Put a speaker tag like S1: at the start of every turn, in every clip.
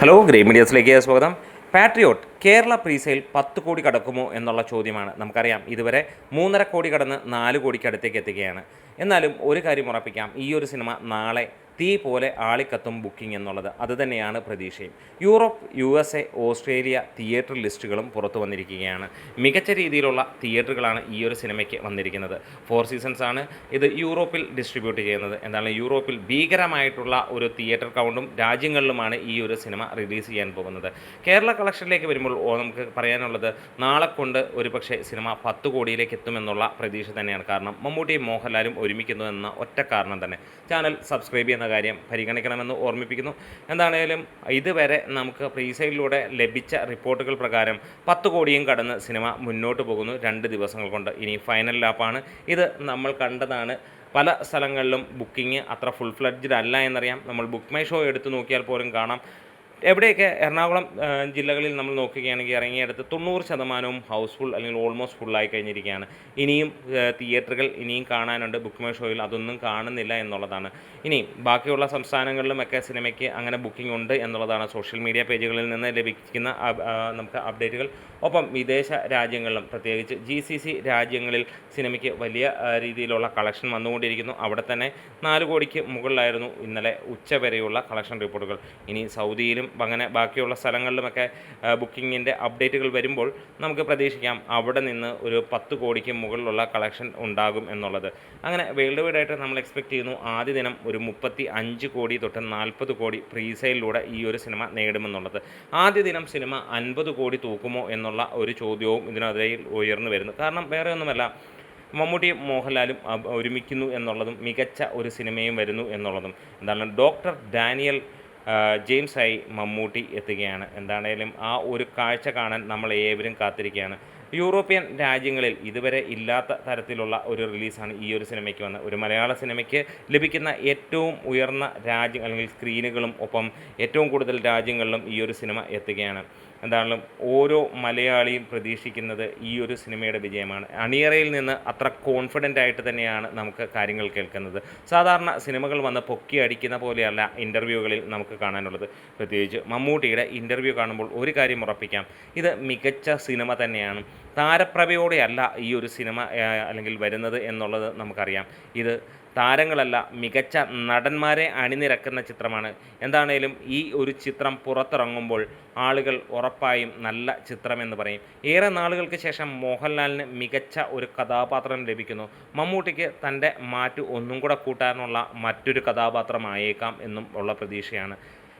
S1: Hello great മീഡിയസിലേക്ക് സ്വാഗതം. Patriot Kerala presale 10 കോടി കടക്കുമോ എന്നുള്ള ചോദ്യമാണ്. നമുക്കറിയാം ഇതുവരെ 3.5 കോടി കടന്ന് 4 കോടിക്ക് അടുത്തേക്ക് എത്തുകയാണ്. എന്നാലും ഒരു കാര്യം ഉറപ്പിക്കാം, ഈ ഒരു സിനിമ നാളെ തീ പോലെ ആളിക്കത്തും ബുക്കിംഗ് എന്നുള്ളത്. അതുതന്നെയാണ് പ്രതീക്ഷയും. യൂറോപ്പ്, USA, ഓസ്ട്രേലിയ തിയേറ്റർ ലിസ്റ്റുകളും പുറത്തു വന്നിരിക്കുകയാണ്. മികച്ച രീതിയിലുള്ള തിയേറ്ററുകളാണ് ഈ ഒരു സിനിമയ്ക്ക് വന്നിരിക്കുന്നത്. 4 സീസൺസ് ആണ് ഇത് യൂറോപ്പിൽ ഡിസ്ട്രിബ്യൂട്ട് ചെയ്യുന്നത്. എന്താണ്, യൂറോപ്പിൽ ഭീകരമായിട്ടുള്ള ഒരു തിയേറ്റർ കൗണ്ടും രാജ്യങ്ങളിലുമാണ് ഈ ഒരു സിനിമ റിലീസ് ചെയ്യാൻ പോകുന്നത്. കേരള കളക്ഷനിലേക്ക് വരുമ്പോൾ നമുക്ക് പറയാനുള്ളത്, നാളെ കൊണ്ട് ഒരു പക്ഷേ സിനിമ 10 കോടിയിലേക്ക് എത്തുമെന്നുള്ള പ്രതീക്ഷ തന്നെയാണ്. കാരണം മമ്മൂട്ടിയും മോഹൻലാലും ഒരുമിക്കുന്നു എന്ന ഒറ്റ കാരണം തന്നെ. ചാനൽ സബ്സ്ക്രൈബ് ചെയ്യുന്ന കാര്യം പരിഗണിക്കണമെന്ന് ഓർമ്മിപ്പിക്കുന്നു. എന്താണേലും ഇതുവരെ നമുക്ക് പ്രീസെയിലൂടെ ലഭിച്ച റിപ്പോർട്ടുകൾ പ്രകാരം 10 കോടിയും കടന്ന് സിനിമ മുന്നോട്ട് പോകുന്നു 2 ദിവസങ്ങൾ കൊണ്ട്. ഇനി ഫൈനൽ ലാപ്പാണ്. ഇത് നമ്മൾ കണ്ടതാണ്. പല സ്ഥലങ്ങളിലും ബുക്കിംഗ് അത്ര ഫുൾ ഫ്ലഡ്ജ്ഡ് അല്ല എന്നറിയാം. നമ്മൾ ബുക്ക് മൈ ഷോ എടുത്ത് നോക്കിയാൽ പോലും കാണാം. എവിടെയൊക്കെ എറണാകുളം ജില്ലകളിൽ നമ്മൾ നോക്കുകയാണെങ്കിൽ ഇറങ്ങിയെടുത്ത് 90% ഹൗസ്ഫുൾ അല്ലെങ്കിൽ ഓൾമോസ്റ്റ് ഫുള്ളായി കഴിഞ്ഞിരിക്കുകയാണ്. ഇനിയും തിയേറ്ററുകൾ ഇനിയും കാണാനുണ്ട്. ബുക്ക് മൈ ഷോയിൽ അതൊന്നും കാണുന്നില്ല എന്നുള്ളതാണ്. ഇനി ബാക്കിയുള്ള സംസ്ഥാനങ്ങളിലുമൊക്കെ സിനിമയ്ക്ക് അങ്ങനെ ബുക്കിംഗ് ഉണ്ട് എന്നുള്ളതാണ് സോഷ്യൽ മീഡിയ പേജുകളിൽ നിന്ന് ലഭിക്കുന്ന നമുക്ക് അപ്ഡേറ്റുകൾ. ഒപ്പം വിദേശ രാജ്യങ്ങളിലും പ്രത്യേകിച്ച് GCC രാജ്യങ്ങളിൽ സിനിമയ്ക്ക് വലിയ രീതിയിലുള്ള കളക്ഷൻ വന്നുകൊണ്ടിരിക്കുന്നു. അവിടെ തന്നെ 4 കോടിക്ക് മുകളിലായിരുന്നു ഇന്നലെ ഉച്ചവരെയുള്ള കളക്ഷൻ റിപ്പോർട്ടുകൾ. ഇനി സൗദിയിലും അങ്ങനെ ബാക്കിയുള്ള സ്ഥലങ്ങളിലുമൊക്കെ ബുക്കിങ്ങിൻ്റെ അപ്ഡേറ്റുകൾ വരുമ്പോൾ നമുക്ക് പ്രതീക്ഷിക്കാം അവിടെ നിന്ന് ഒരു 10 കോടിക്ക് മുകളിലുള്ള കളക്ഷൻ ഉണ്ടാകും എന്നുള്ളത്. അങ്ങനെ വേൾഡ് വൈഡായിട്ട് നമ്മൾ എക്സ്പെക്റ്റ് ചെയ്യുന്നു ആദ്യ ദിനം ഒരു 35 കോടി തൊട്ട് 40 കോടി പ്രീസെയിലൂടെ ഈ ഒരു സിനിമ നേടുമെന്നുള്ളത്. ആദ്യ ദിനം സിനിമ 50 കോടി തൂക്കുമോ എന്നുള്ള ഒരു ചോദ്യവും ഇതിനിടയിൽ ഉയർന്നു വരുന്നു. കാരണം വേറെ ഒന്നുമല്ല, മമ്മൂട്ടിയും മോഹൻലാലും ഒരുമിക്കുന്നു എന്നുള്ളതും മികച്ച ഒരു സിനിമയും വരുന്നു എന്നുള്ളതും. എന്താണ്, ഡോക്ടർ ഡാനിയൽ ജെയിംസായി മമ്മൂട്ടി എത്തുകയാണ്. എന്താണേലും ആ ഒരു കാഴ്ച കാണാൻ നമ്മൾ ഏവരും കാത്തിരിക്കുകയാണ്. യൂറോപ്യൻ രാജ്യങ്ങളിൽ ഇതുവരെ ഇല്ലാത്ത തരത്തിലുള്ള ഒരു റിലീസാണ് ഈ ഒരു സിനിമയ്ക്ക് വന്നത്. ഒരു മലയാള സിനിമയ്ക്ക് ലഭിക്കുന്ന ഏറ്റവും ഉയർന്ന രാജ്യം അല്ലെങ്കിൽ സ്ക്രീനുകളും ഒപ്പം ഏറ്റവും കൂടുതൽ രാജ്യങ്ങളിലും ഈ ഒരു സിനിമ എത്തുകയാണ്. എന്തായാലും ഓരോ മലയാളിയും പ്രതീക്ഷിക്കുന്നത് ഈ ഒരു സിനിമയുടെ വിജയമാണ്. അണിയറയിൽ നിന്ന് അത്ര കോൺഫിഡൻ്റ് ആയിട്ട് തന്നെയാണ് നമുക്ക് കാര്യങ്ങൾ കേൾക്കുന്നത്. സാധാരണ സിനിമകൾ വന്ന് പൊക്കി അടിക്കുന്ന പോലെയല്ല ഇൻ്റർവ്യൂകളിൽ നമുക്ക് കാണാനുള്ളത്. പ്രത്യേകിച്ച് മമ്മൂട്ടിയുടെ ഇൻ്റർവ്യൂ കാണുമ്പോൾ ഒരു കാര്യം ഉറപ്പിക്കാം, ഇത് മികച്ച സിനിമ തന്നെയാണ്. താരപ്രഭയോടെയല്ല ഈ ഒരു സിനിമ അല്ലെങ്കിൽ വരുന്നത് എന്നുള്ളത് നമുക്കറിയാം. ഇത് താരങ്ങളല്ല, മികച്ച നടന്മാരെ അണിനിരക്കുന്ന ചിത്രമാണ്. എന്താണേലും ഈ ഒരു ചിത്രം പുറത്തിറങ്ങുമ്പോൾ ആളുകൾ ഉറപ്പായും നല്ല ചിത്രമെന്ന് പറയും. ഏറെ നാളുകൾക്ക് ശേഷം മോഹൻലാലിന് മികച്ച ഒരു കഥാപാത്രം ലഭിക്കുന്നു. മമ്മൂട്ടിക്ക് തൻ്റെ മാറ്റ് ഒന്നും കൂടെ കൂട്ടാനുള്ള മറ്റൊരു കഥാപാത്രമായേക്കാം എന്നും ഉള്ള പ്രതീക്ഷയാണ്.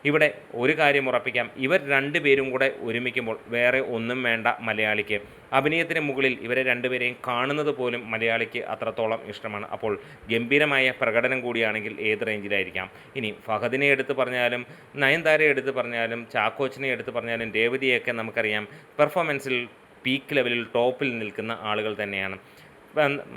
S1: ഇവിടെ ഒരു കാര്യം ഉറപ്പിക്കാം, ഇവർ 2 പേരും കൂടെ ഒരുമിക്കുമ്പോൾ വേറെ ഒന്നും വേണ്ട മലയാളിക്ക്. അഭിനയത്തിന് മുകളിൽ ഇവരെ 2 പേരെയും കാണുന്നത് പോലും മലയാളിക്ക് അത്രത്തോളം ഇഷ്ടമാണ്. അപ്പോൾ ഗംഭീരമായ പ്രകടനം കൂടിയാണെങ്കിൽ ഏത് റേഞ്ചിലായിരിക്കാം. ഇനി ഫഹദിനെ എടുത്ത് പറഞ്ഞാലും നയൻതാരയെ എടുത്ത് പറഞ്ഞാലും ചാക്കോച്ചനെ എടുത്ത് പറഞ്ഞാലും രേവതിയൊക്കെ നമുക്കറിയാം പെർഫോമൻസിൽ പീക്ക് ലെവലിൽ ടോപ്പിൽ നിൽക്കുന്ന ആളുകൾ തന്നെയാണ്.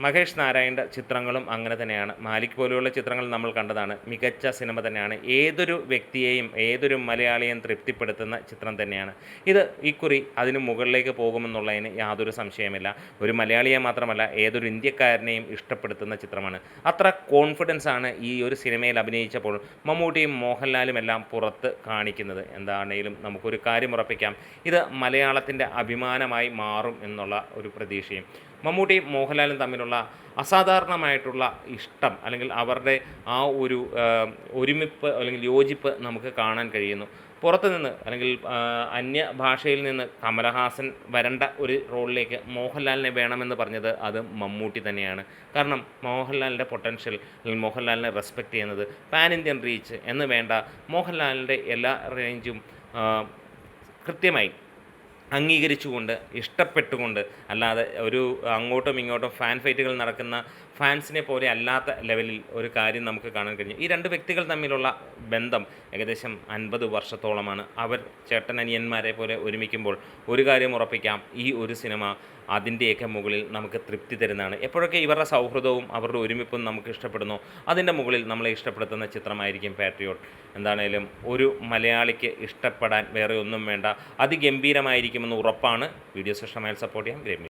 S1: മഹേഷ് നാരായണൻ്റെ ചിത്രങ്ങളും അങ്ങനെ തന്നെയാണ്. മാലിക് പോലെയുള്ള ചിത്രങ്ങൾ നമ്മൾ കണ്ടതാണ്. മികച്ച സിനിമ തന്നെയാണ്. ഏതൊരു വ്യക്തിയെയും ഏതൊരു മലയാളിയെയും തൃപ്തിപ്പെടുത്തുന്ന ചിത്രം തന്നെയാണ് ഇത്. ഇക്കുറി അതിന് മുകളിലേക്ക് പോകുമെന്നുള്ളതിന് യാതൊരു സംശയമില്ല. ഒരു മലയാളിയെ മാത്രമല്ല, ഏതൊരു ഇന്ത്യക്കാരനെയും ഇഷ്ടപ്പെടുത്തുന്ന ചിത്രമാണ്. അത്ര കോൺഫിഡൻസ് ആണ് ഈ ഒരു സിനിമയിൽ അഭിനയിച്ചപ്പോൾ മമ്മൂട്ടിയും മോഹൻലാലും എല്ലാം പുറത്ത് കാണിക്കുന്നത്. എന്താണേലും നമുക്കൊരു കാര്യം ഉറപ്പിക്കാം, ഇത് മലയാളത്തിൻ്റെ അഭിമാനമായി മാറും എന്നുള്ള ഒരു പ്രതീക്ഷയും. മമ്മൂട്ടിയും മോഹൻലാലും തമ്മിലുള്ള അസാധാരണമായിട്ടുള്ള ഇഷ്ടം അല്ലെങ്കിൽ അവരുടെ ആ ഒരു ഒരുമിപ്പ് അല്ലെങ്കിൽ യോജിപ്പ് നമുക്ക് കാണാൻ കഴിയുന്നു. പുറത്തുനിന്ന് അല്ലെങ്കിൽ അന്യ ഭാഷയിൽ നിന്ന് കമലഹാസൻ വരേണ്ട ഒരു റോളിലേക്ക് മോഹൻലാലിനെ വേണമെന്ന് പറഞ്ഞത് അത് മമ്മൂട്ടി തന്നെയാണ്. കാരണം മോഹൻലാലിൻ്റെ പൊട്ടൻഷ്യൽ അല്ലെങ്കിൽ മോഹൻലാലിനെ റെസ്പെക്റ്റ് ചെയ്യുന്നത് പാൻ ഇന്ത്യൻ റീച്ച് എന്ന് വേണ്ട, മോഹൻലാലിൻ്റെ എല്ലാ റേഞ്ചും കൃത്യമായി അംഗീകരിച്ചുകൊണ്ട് ഇഷ്ടപ്പെട്ടുകൊണ്ട്, അല്ലാതെ ഒരു അങ്ങോട്ടും ഇങ്ങോട്ടും ഫാൻ ഫൈറ്റുകൾ നടക്കുന്ന ഫാൻസിനെ പോലെ അല്ലാത്ത ലെവലിൽ ഒരു കാര്യം നമുക്ക് കാണാൻ കഴിഞ്ഞു. ഈ 2 വ്യക്തികൾ തമ്മിലുള്ള ബന്ധം ഏകദേശം 50 വർഷത്തോളമാണ്. അവർ ചേട്ടനനിയന്മാരെ പോലെ ഒരുമിക്കുമ്പോൾ ഒരു കാര്യം ഉറപ്പിക്കാം, ഈ ഒരു സിനിമ അതിൻ്റെയൊക്കെ മുകളിൽ നമുക്ക് തൃപ്തി തരുന്നതാണ്. എപ്പോഴൊക്കെ ഇവരുടെ സൗഹൃദവും അവരുടെ ഒരുമിപ്പും നമുക്ക് ഇഷ്ടപ്പെടുന്നു, അതിൻ്റെ മുകളിൽ നമ്മളെ ഇഷ്ടപ്പെടുത്തുന്ന ചിത്രമായിരിക്കും പാട്രിയോട്ട്. എന്താണേലും ഒരു മലയാളിക്ക് ഇഷ്ടപ്പെടാൻ വേറെ ഒന്നും വേണ്ട, അതിഗംഭീരമായിരിക്കുമെന്ന് ഉറപ്പാണ്. വീഡിയോസ് ഇഷ്ടമായാൽ സപ്പോർട്ട് ചെയ്യാം. ഗ്രേറ്റ്.